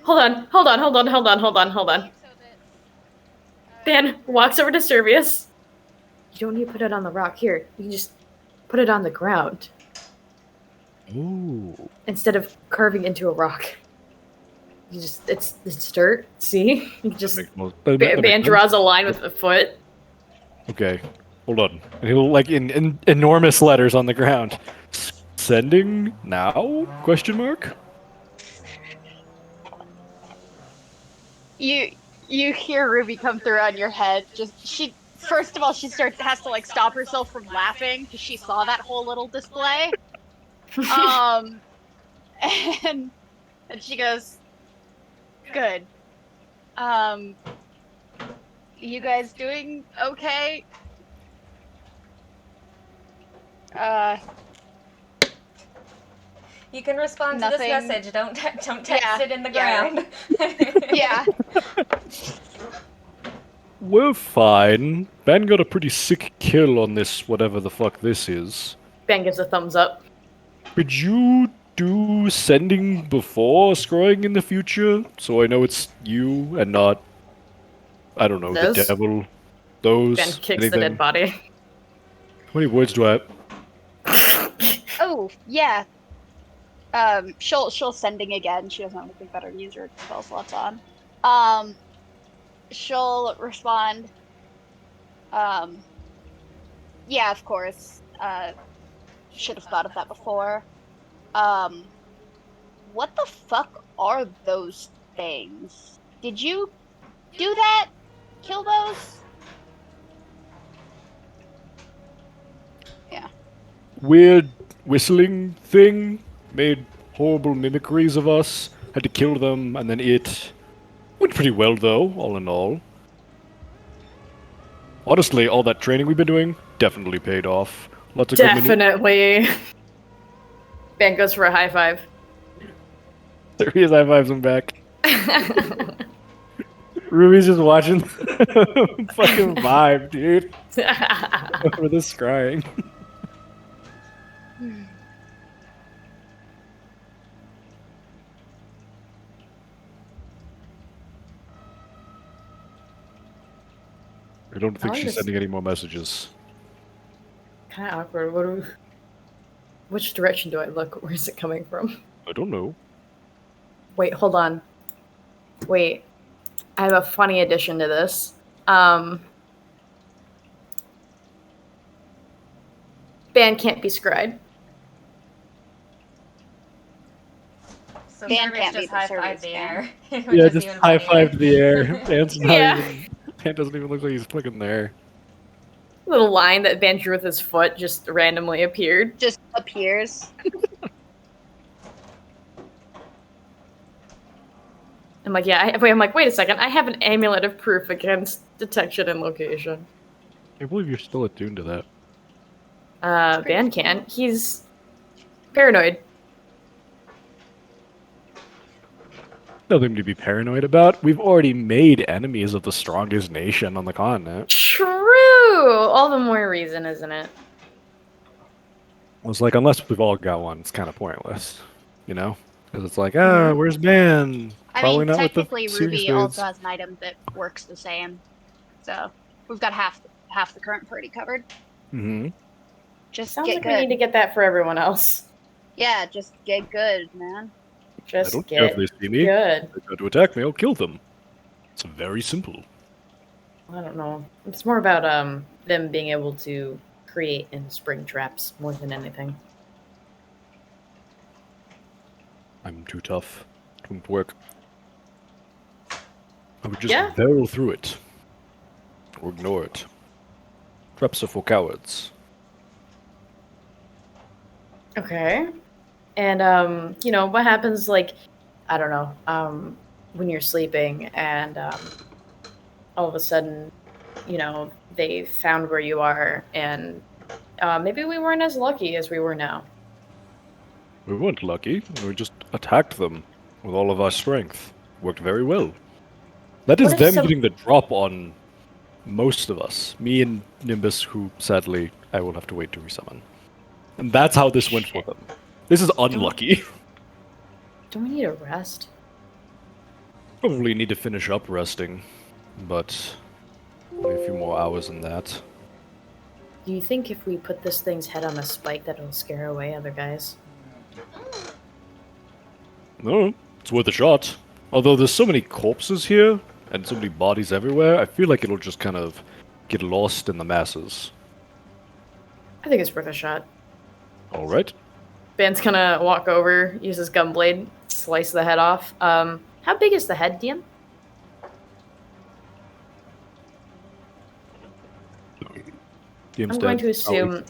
Hold on. Dan walks over to Servius. You don't need to put it on the rock. Here, you can just put it on the ground. Ooh. Instead of carving into a rock. It's dirt, see? You just Ban draws a line with a foot. Okay, hold on. And he'll like in enormous letters on the ground. Sending now? Question mark. You hear Ruby come through on your head. She first of all she has to like stop herself from laughing because she saw that whole little display. And she goes, "Good. You guys doing okay?" You can respond to this message. Don't text it in the ground. Yeah. We're fine. Ben got a pretty sick kill on this, whatever the fuck this is. Ben gives a thumbs up. Could you do sending before scrolling in the future? So I know it's you and not, I don't know, Those? the devil. Those. Ben kicks the dead body. How many words do I have? Oh, yeah. She'll sending again. She doesn't have anything better to use her spell slots on. She'll respond. Yeah, of course. Should have thought of that before. What the fuck are those things? Did you do that? Kill those? Yeah. Weird whistling thing. Made horrible mimicries of us. Had to kill them, and then it went pretty well, though, all in all. Honestly, all that training we've been doing definitely paid off. Lots of definitely. Ben goes for a high five. There he is, high fives him back. Ruby's just watching fucking vibe, dude. Over the scrying. I don't think she's sending any more messages. Kind of awkward. Which direction do I look? Where is it coming from? I don't know. Wait, hold on. Wait. I have a funny addition to this. Ban can't be scried. So Ban Service can't just be high-fived the air. Yeah, just high-fived the air. Ban's not even... Ban doesn't even look like he's fucking there. Little line that Ban drew with his foot just randomly appeared. Just appears. I'm like, yeah. I'm like, wait a second. I have an amulet of proof against detection and location. I can't believe you're still attuned to that. Ban can't. He's paranoid. Nothing to be paranoid about. We've already made enemies of the strongest nation on the continent. True! All the more reason, isn't it? It's like, unless we've all got one, it's kind of pointless. You know? Because it's like, where's Ban? Probably not technically Ruby also has an item that works the same. So, we've got half the current party covered. Mm-hmm. Just Sounds get like good. we need to get that for everyone else. Yeah, just get good, man. Just I don't care if they see me. Good. If they try to attack me, I'll kill them. It's very simple. I don't know. It's more about them being able to create and spring traps more than anything. I'm too tough. It won't work. I would just barrel through it. Or ignore it. Traps are for cowards. Okay. And, you know, what happens, like, I don't know, when you're sleeping and, all of a sudden, you know, they found where you are and, maybe we weren't as lucky as we were now. We weren't lucky. We just attacked them with all of our strength. Worked very well. That is them getting the drop on most of us. Me and Nimbus, who, sadly, I will have to wait to resummon. And that's how this went for them. This is unlucky. Don't we need a rest? Probably need to finish up resting, but only a few more hours than that. Do you think if we put this thing's head on a spike that it'll scare away other guys? No, it's worth a shot. Although there's so many corpses here, and so many bodies everywhere, I feel like it'll just kind of get lost in the masses. I think it's worth a shot. Alright. Van's gonna walk over, use his gun blade, slice the head off. How big is the head, DM? I'm going to assume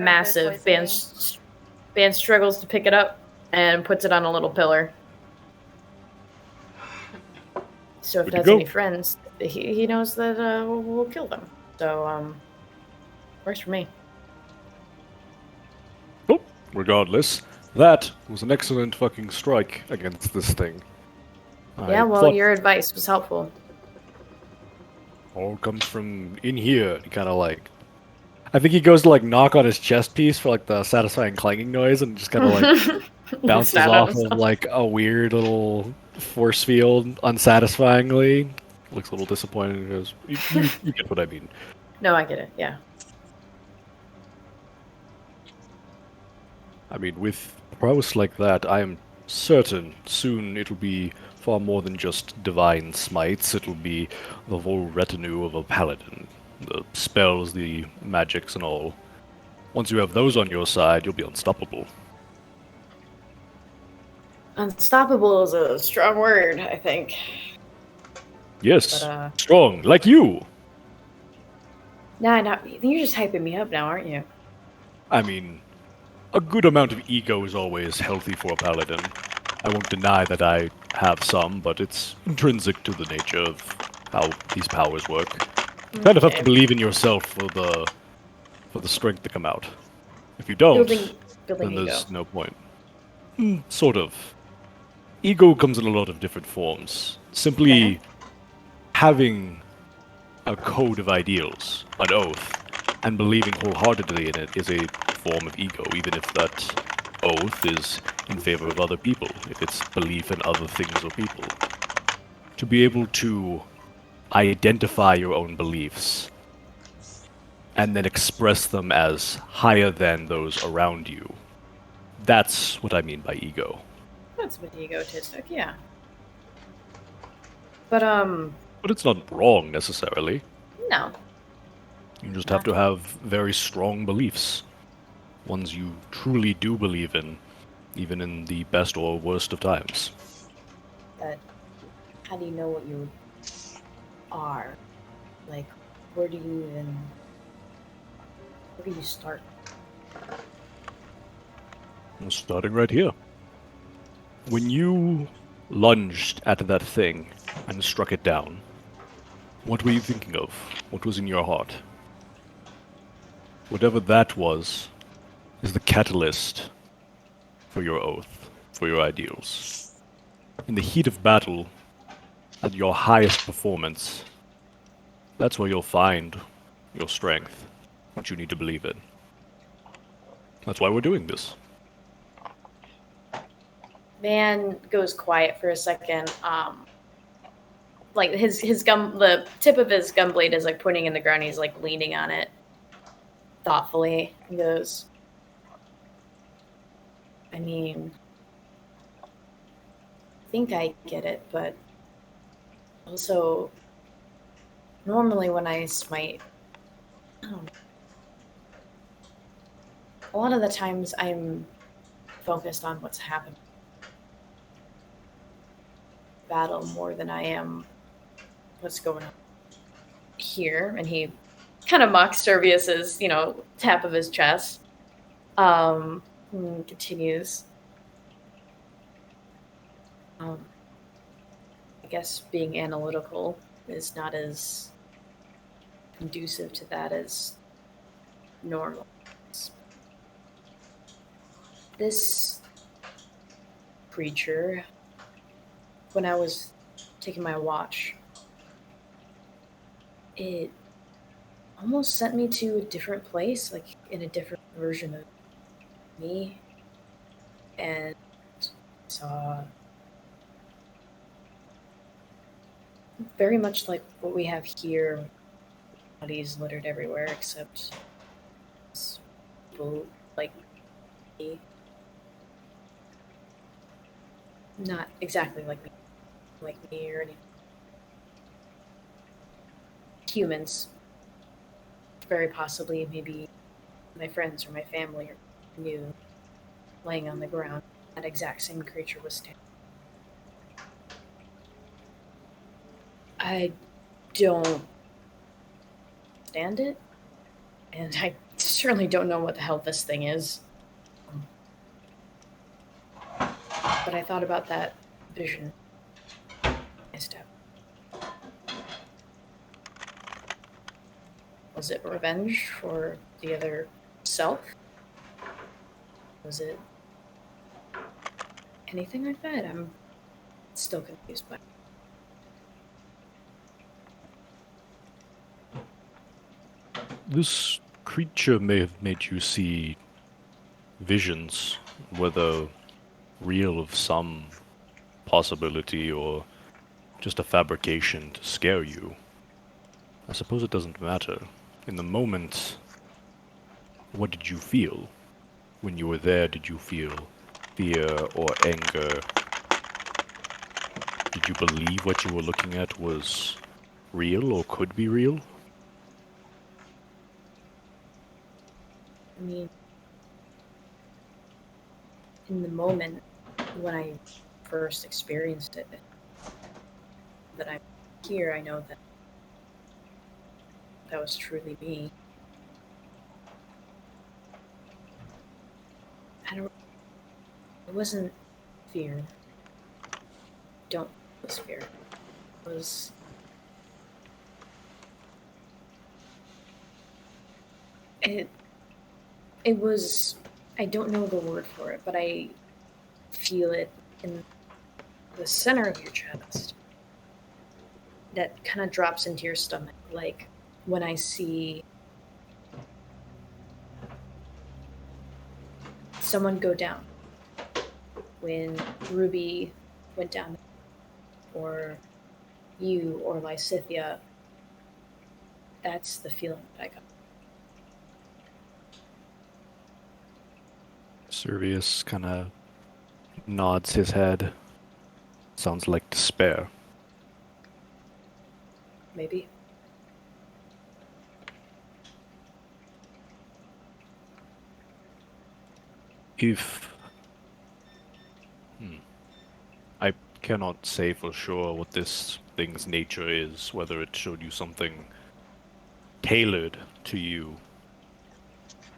massive. Van struggles to pick it up and puts it on a little pillar. So if that's any friends, he knows that we'll kill them. So, works for me. Oh, regardless, that was an excellent fucking strike against this thing. Yeah, well, your advice was helpful. All comes from in here. He kind of like... I think he goes to like knock on his chest piece for like the satisfying clanging noise and just kind of like bounces off of like a weird little force field unsatisfyingly. Looks a little disappointed and goes, you get what I mean. No, I get it, yeah. I mean, with prowess like that, I am certain soon it'll be far more than just divine smites. It'll be the whole retinue of a paladin. The spells, the magics, and all. Once you have those on your side, you'll be unstoppable. Unstoppable is a strong word, I think. Yes, but, strong, like you! Nah, you're just hyping me up now, aren't you? I mean, a good amount of ego is always healthy for a paladin. I won't deny that I have some, but it's intrinsic to the nature of how these powers work. You kind of have to believe in yourself for the strength to come out. If you don't, then there's no point. Sort of. Ego comes in a lot of different forms. Simply having a code of ideals, an oath, and believing wholeheartedly in it is a form of ego, even if that oath is in favor of other people, if it's belief in other things or people. To be able to identify your own beliefs and then express them as higher than those around you. That's what I mean by ego. That's a bit egotistic, yeah. But it's not wrong, necessarily. No. You just have to have very strong beliefs. Ones you truly do believe in, even in the best or worst of times. But how do you know what you are? Like, where do you start? I'm starting right here. When you lunged at that thing and struck it down, what were you thinking of? What was in your heart? Whatever that was, is the catalyst for your oath, for your ideals. In the heat of battle, at your highest performance, that's where you'll find your strength, what you need to believe in. That's why we're doing this. Man goes quiet for a second. Like the tip of his gun blade is like pointing in the ground. He's like leaning on it thoughtfully. He goes, I mean, I think I get it, but also normally when I smite, I don't know. A lot of the times I'm focused on what's happening. Battle more than I am what's going on here. And he kind of mocks Servius's, tap of his chest. Continues. I guess being analytical is not as conducive to that as normal. This creature, when I was taking my watch, it almost sent me to a different place, like in a different version of me. And saw very much like what we have here. Bodies littered everywhere, except people like me. Not exactly like me or any humans. Very possibly, maybe my friends or my family or knew laying on the ground. That exact same creature was standing. I don't stand it, and I certainly don't know what the hell this thing is. But I thought about that vision. I stepped. Was it revenge for the other self? Was it anything like that? I'm still confused by it. This creature may have made you see visions, whether real of some possibility or just a fabrication to scare you. I suppose it doesn't matter. In the moment, what did you feel? When you were there, did you feel fear or anger? Did you believe what you were looking at was real or could be real? I mean, in the moment when I first experienced it, that I'm here, I know that that was truly me. It wasn't fear. Don't it was fear. It was it it was I don't know the word for it, but I feel it in the center of your chest. That kind of drops into your stomach, like when I see someone go down. When Ruby went down, or you, or Lysithia, that's the feeling that I got. Servius kind of nods his head. Sounds like despair. Maybe. If... I cannot say for sure what this thing's nature is, whether it showed you something tailored to you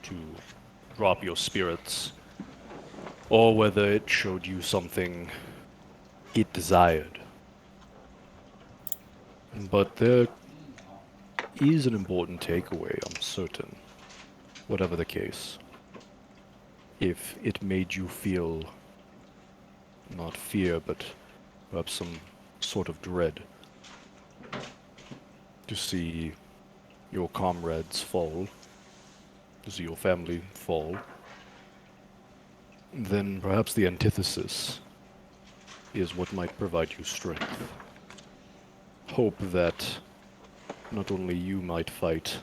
to drop your spirits, or whether it showed you something it desired. But there is an important takeaway, I'm certain, whatever the case. If it made you feel not fear, but perhaps some sort of dread to see your comrades fall, to see your family fall, then perhaps the antithesis is what might provide you strength. Hope that not only you might fight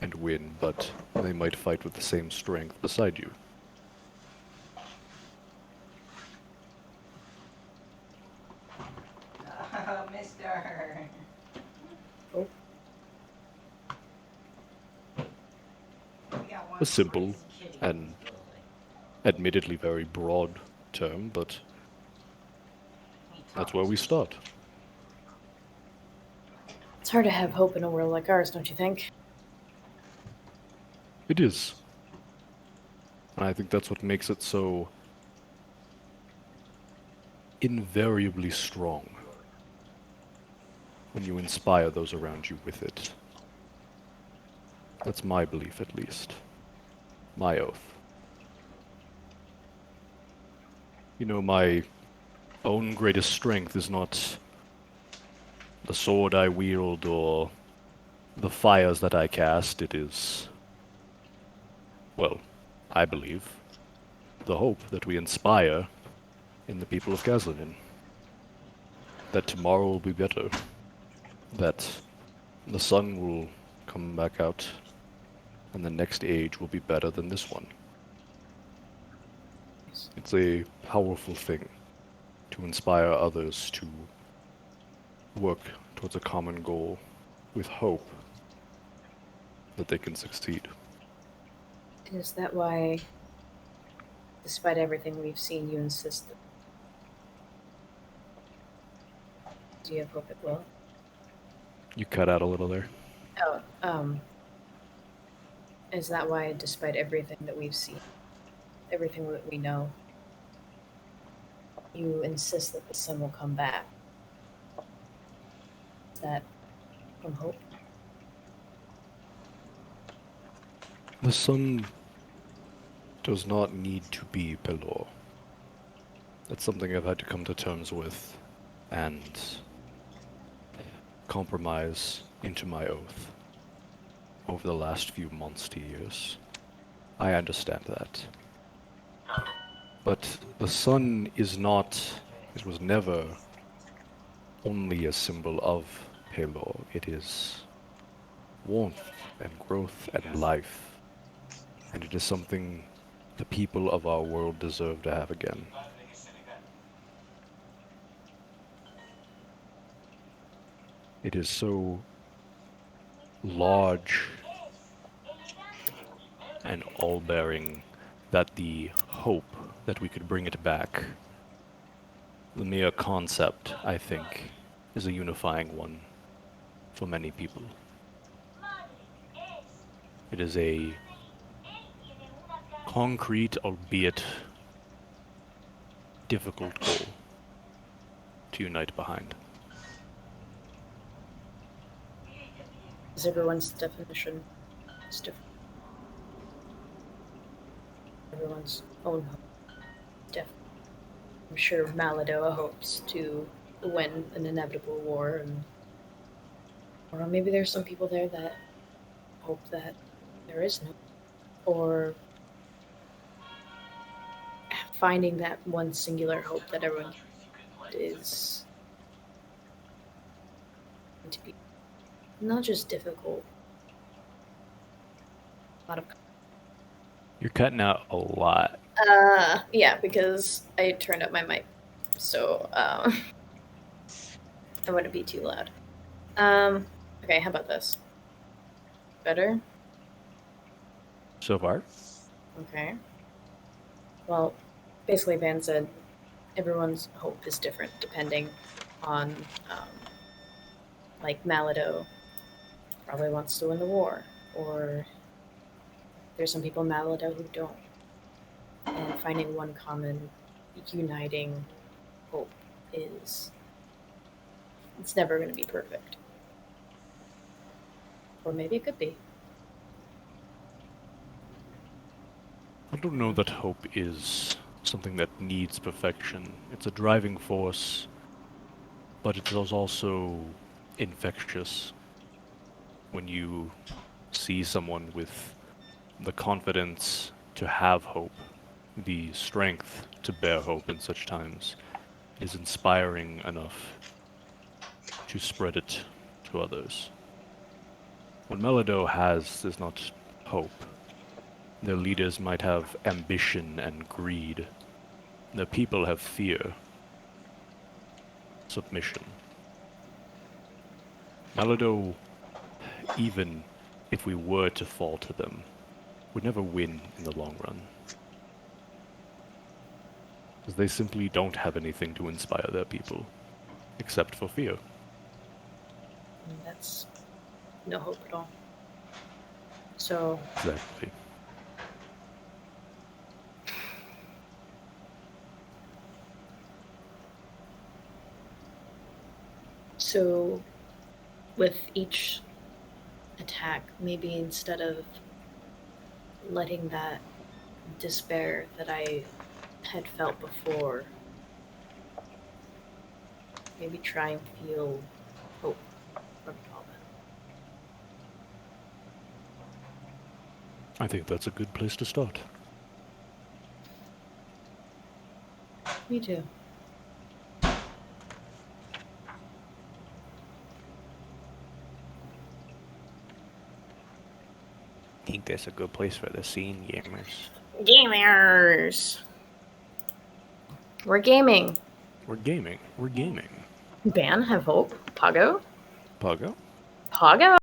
and win, but they might fight with the same strength beside you. Oh, mister. Oh. A simple and admittedly very broad term, but that's where we start. It's hard to have hope in a world like ours, don't you think? It is. And I think that's what makes it so invariably strong when you inspire those around you with it. That's my belief, at least. My oath. You know, my own greatest strength is not the sword I wield or the fires that I cast. It is, well, I believe, the hope that we inspire in the people of Gazlanin. That tomorrow will be better. that the sun will come back out, and the next age will be better than this one. It's a powerful thing to inspire others to work towards a common goal with hope that they can succeed. Is that why, despite everything we've seen, you insist that do you have hope it will? You cut out a little there. Oh, is that why, despite everything that we've seen, everything that we know, you insist that the sun will come back? Is that from hope? The sun does not need to be below. That's something I've had to come to terms with and compromise into my oath over the last few months to years. I understand that. But the sun is not, it was never only a symbol of Pelor. It is warmth and growth and life. And it is something the people of our world deserve to have again. It is so large and all-bearing that the hope that we could bring it back, the mere concept, I think, is a unifying one for many people. It is a concrete, albeit difficult goal to unite behind. Because everyone's definition is different. Everyone's own hope is different. I'm sure Maladoa hopes to win an inevitable war, or maybe there's some people there that hope that there is no, or finding that one singular hope that everyone is going to be not just difficult, a lot of. You're cutting out a lot. Yeah, because I turned up my mic, so I wouldn't be too loud. Okay, how about this? Better? So far? Okay. Well, basically, Van said everyone's hope is different depending on, like, Malado probably wants to win the war, or there's some people in Malado who don't. And finding one common, uniting hope it's never going to be perfect. Or maybe it could be. I don't know that hope is something that needs perfection. It's a driving force, but it is also infectious. When you see someone with the confidence to have hope, the strength to bear hope in such times, is inspiring enough to spread it to others. What Melado has is not hope. Their leaders might have ambition and greed. Their people have fear, submission. Malado, even if we were to fall to them, would never win in the long run. Because they simply don't have anything to inspire their people, except for fear. And that's no hope at all. So... Exactly. So, with each attack, maybe instead of letting that despair that I had felt before, maybe try and feel hope from it all I think that's a good place to start. that. Me too. think that's a good place for the scene, gamers. Gamers. We're gaming. We're gaming. We're gaming. Ban, have hope. Pago. Puggo? Pago.